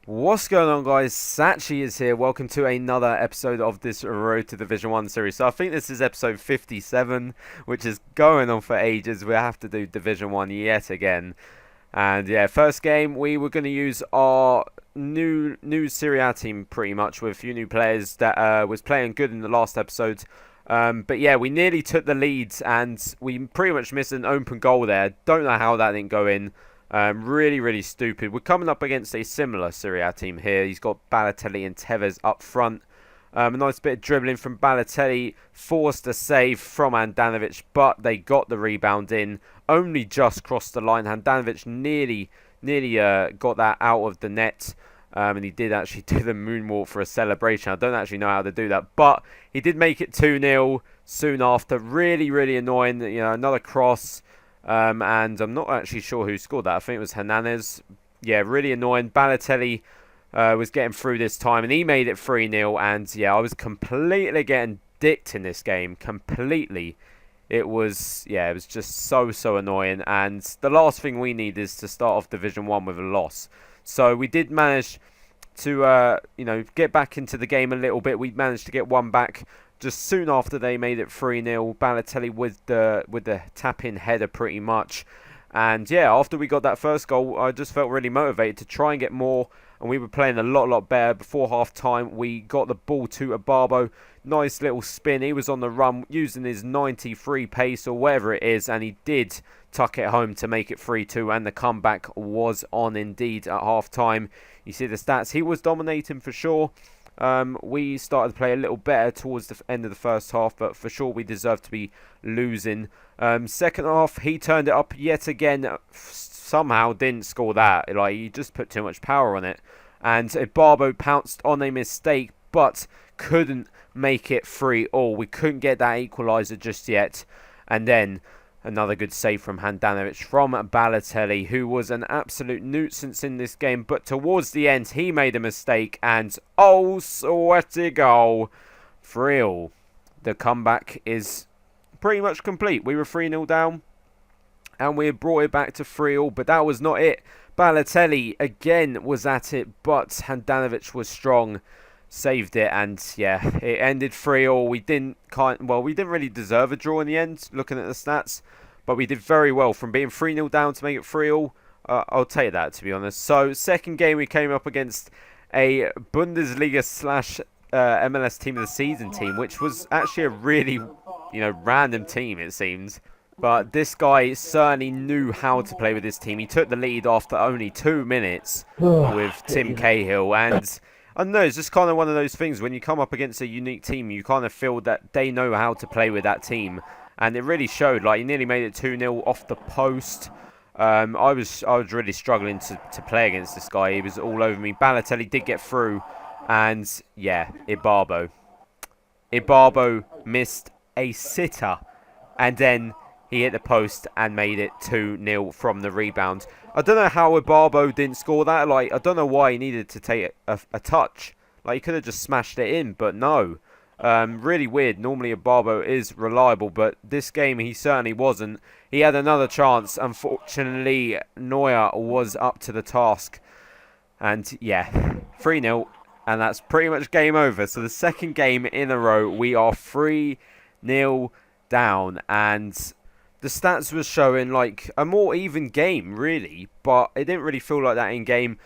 What's going on, guys? Satchy is here. Welcome to another episode of this Road to Division 1 series. So I think this is episode 57, which is going on for ages. We have to do Division 1 yet again. And yeah, first game, we were going to use our new Serie A team pretty much with a few new players that was playing good in the last episode. But yeah, we nearly took the lead and we pretty much missed an open goal there. Don't know how that didn't go in. Really stupid. We're coming up against a similar Serie A team here. He's got Balotelli and Tevez up front. A nice bit of dribbling from Balotelli. Forced a save from Handanovic, but they got the rebound in. Only just crossed the line. Handanovic nearly got that out of the net. And he did actually do the moonwalk for a celebration. I don't actually know how to do that. But he did make it 2-0 soon after. Really annoying. You know, another cross. And I'm not actually sure who scored that. I think it was Hernandez. Yeah, really annoying. Balotelli was getting through this time, and he made it 3-0. And yeah, I was completely getting dicked in this game. Completely. It was just so annoying. And the last thing we need is to start off Division 1 with a loss. So we did manage to, get back into the game a little bit. We managed to get one back just soon after they made it 3-0. Balotelli with the tap-in header pretty much. And yeah, after we got that first goal, I just felt really motivated to try and get more. And we were playing a lot better. Before half-time, we got the ball to Ababo. Nice little spin. He was on the run using his 93 pace or whatever it is. And he did tuck it home to make it 3-2. And the comeback was on indeed at half-time. You see the stats. He was dominating for sure. We started to play a little better towards the end of the first half, but for sure we deserved to be losing. Second half, he turned it up yet again. Somehow didn't score that. Like, he just put too much power on it. And Barbo pounced on a mistake, but couldn't make it 3-3. We couldn't get that equaliser just yet. And then another good save from Handanovic from Balotelli, who was an absolute nuisance in this game. But towards the end, he made a mistake. And, oh, sweaty goal. 3-3. The comeback is pretty much complete. We were 3-0 down. And we had brought it back to 3-3. But that was not it. Balotelli, again, was at it. But Handanovic was strong. Saved it, and yeah, it ended 3-3. We didn't really deserve a draw in the end, looking at the stats, but we did very well from being 3-0 down to make it 3-3. I'll take that, to be honest. So, second game we came up against a Bundesliga slash MLS team of the season team, which was actually a really, random team, it seems. But this guy certainly knew how to play with this team. He took the lead after only 2 minutes with Tim Cahill, and I don't know, it's just kind of one of those things. When you come up against a unique team, you kind of feel that they know how to play with that team. And it really showed. Like, he nearly made it 2-0 off the post. I was really struggling to play against this guy. He was all over me. Balotelli did get through. And, yeah, Ibarbo missed a sitter. And then he hit the post and made it 2-0 from the rebound. I don't know how Ibarbo didn't score that. Like, I don't know why he needed to take a touch. Like, he could have just smashed it in, but no. Really weird. Normally Ibarbo is reliable, but this game he certainly wasn't. He had another chance. Unfortunately, Neuer was up to the task. And, yeah, 3-0. And that's pretty much game over. So the second game in a row, we are 3-0 down. And the stats were showing like a more even game, really, but it didn't really feel like that in game.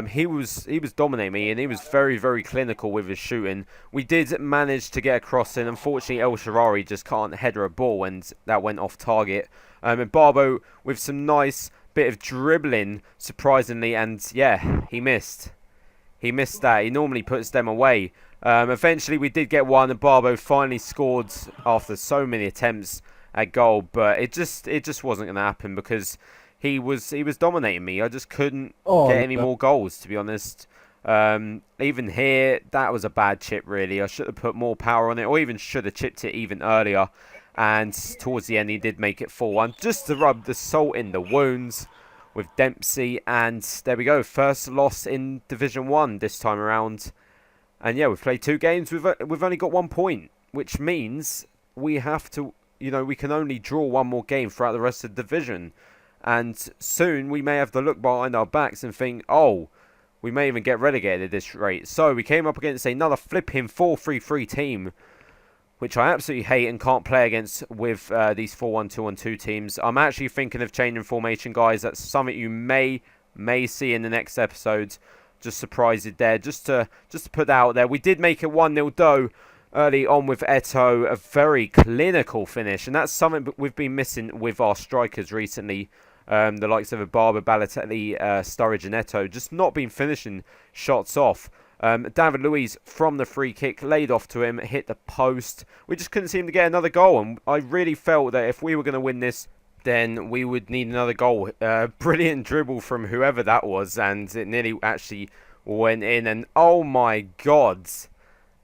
He was dominating me, and he was very clinical with his shooting. We did manage to get a cross in. Unfortunately, El Shaarawy just can't header a ball, and that went off target. And Barbo with some nice bit of dribbling, surprisingly, and yeah, he missed. He missed that. He normally puts them away. Eventually, we did get one, and Barbo finally scored after so many attempts at goal, but it just wasn't going to happen because he was dominating me. I just couldn't get any more goals, to be honest. Even here, that was a bad chip, really. I should have put more power on it, or even should have chipped it even earlier. And towards the end, he did make it 4-1, just to rub the salt in the wounds with Dempsey. And there we go, first loss in Division 1 this time around. And yeah, we've played 2 games. We've only got 1 point, which means we have to, we can only draw 1 more game throughout the rest of the division. And soon we may have to look behind our backs and think, oh, we may even get relegated at this rate. So we came up against another flipping 4-3-3 team, which I absolutely hate and can't play against with these 4-1-2-1-2 teams. I'm actually thinking of changing formation, guys. That's something you may see in the next episode. Just surprise it there. Just to put that out there. We did make it 1-0 though early on with Eto. A very clinical finish. And that's something we've been missing with our strikers recently. The likes of Barber, Balotelli, Sturridge and Eto. Just not been finishing shots off. David Luiz from the free kick, laid off to him, hit the post. We just couldn't seem to get another goal, and I really felt that if we were going to win this, then we would need another goal. Brilliant dribble from whoever that was, and it nearly actually went in, and oh my god,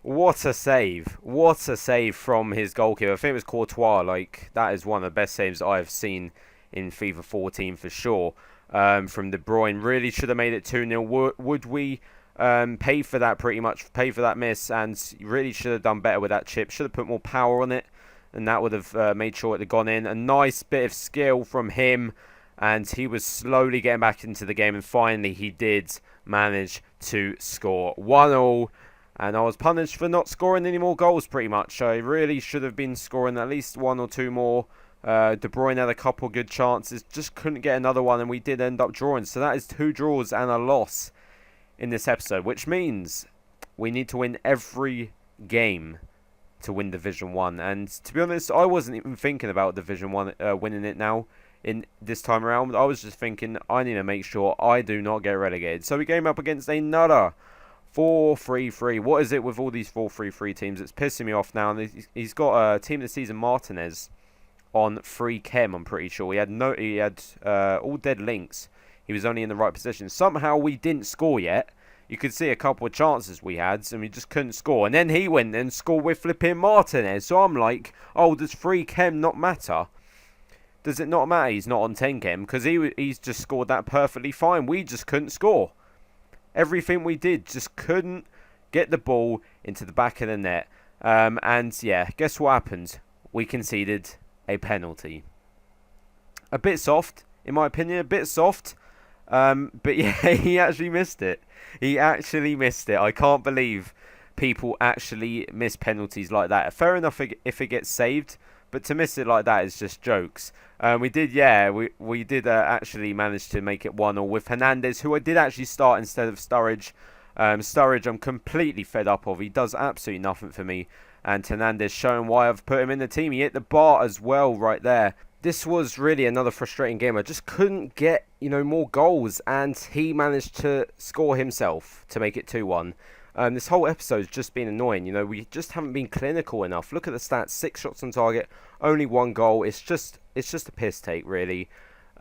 what a save. What a save from his goalkeeper. I think it was Courtois. Like, that is one of the best saves I've seen in FIFA 14 for sure. From De Bruyne, really should have made it 2-0. Would we pay for that pretty much, pay for that miss, and really should have done better with that chip. Should have put more power on it, and that would have made sure it had gone in. A nice bit of skill from him, and he was slowly getting back into the game, and finally he did manage to score 1-0, and I was punished for not scoring any more goals pretty much. I really should have been scoring at least 1 or 2 more. De Bruyne had a couple good chances, just couldn't get another one, and we did end up drawing. So that is 2 draws and a loss in this episode, which means we need to win every game to win Division 1. And to be honest, I wasn't even thinking about Division 1 winning it now in this time around. I was just thinking I need to make sure I do not get relegated. So we came up against another 4-3-3. What is it with all these 4-3-3 teams? It's pissing me off now. And he's got a team of the season Martinez on free chem, I'm pretty sure. He had all dead links. He was only in the right position. Somehow we didn't score yet. You could see a couple of chances we had, and we just couldn't score. And then he went and scored with flipping Martinez. So I'm like, oh, does free chem not matter? Does it not matter he's not on 10 chem? Because he's just scored that perfectly fine. We just couldn't score. Everything we did just couldn't get the ball into the back of the net. And yeah, guess what happened? We conceded a penalty. A bit soft, in my opinion. A bit soft. But yeah, he actually missed it. He actually missed it. I can't believe people actually miss penalties like that. Fair enough if it gets saved, but to miss it like that is just jokes. We did actually manage to make it 1-0 with Hernandez, who I did actually start instead of Sturridge. Sturridge I'm completely fed up of. He does absolutely nothing for me. And Hernandez showing why I've put him in the team. He hit the bar as well right there. This was really another frustrating game. I just couldn't get, more goals, and he managed to score himself to make it 2-1. This whole episode's just been annoying. We just haven't been clinical enough. Look at the stats: 6 shots on target, only 1 goal. It's just a piss take, really.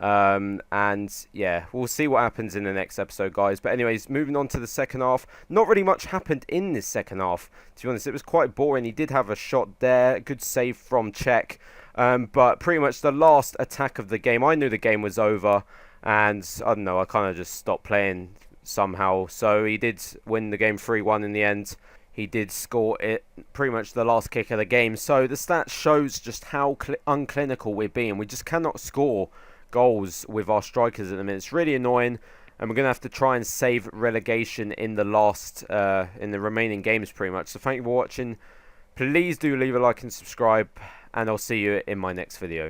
And yeah, we'll see what happens in the next episode, guys. But anyways, moving on to the second half. Not really much happened in this second half, to be honest. It was quite boring. He did have a shot there, good save from Czech. But pretty much the last attack of the game, I knew the game was over, and I don't know, I kind of just stopped playing somehow. So he did win the game 3-1 in the end. He did score it pretty much the last kick of the game. So the stats shows just how unclinical we're being. We just cannot score goals with our strikers at the minute. It's really annoying, and we're going to have to try and save relegation in the remaining games pretty much. So thank you for watching. Please do leave a like and subscribe, and I'll see you in my next video.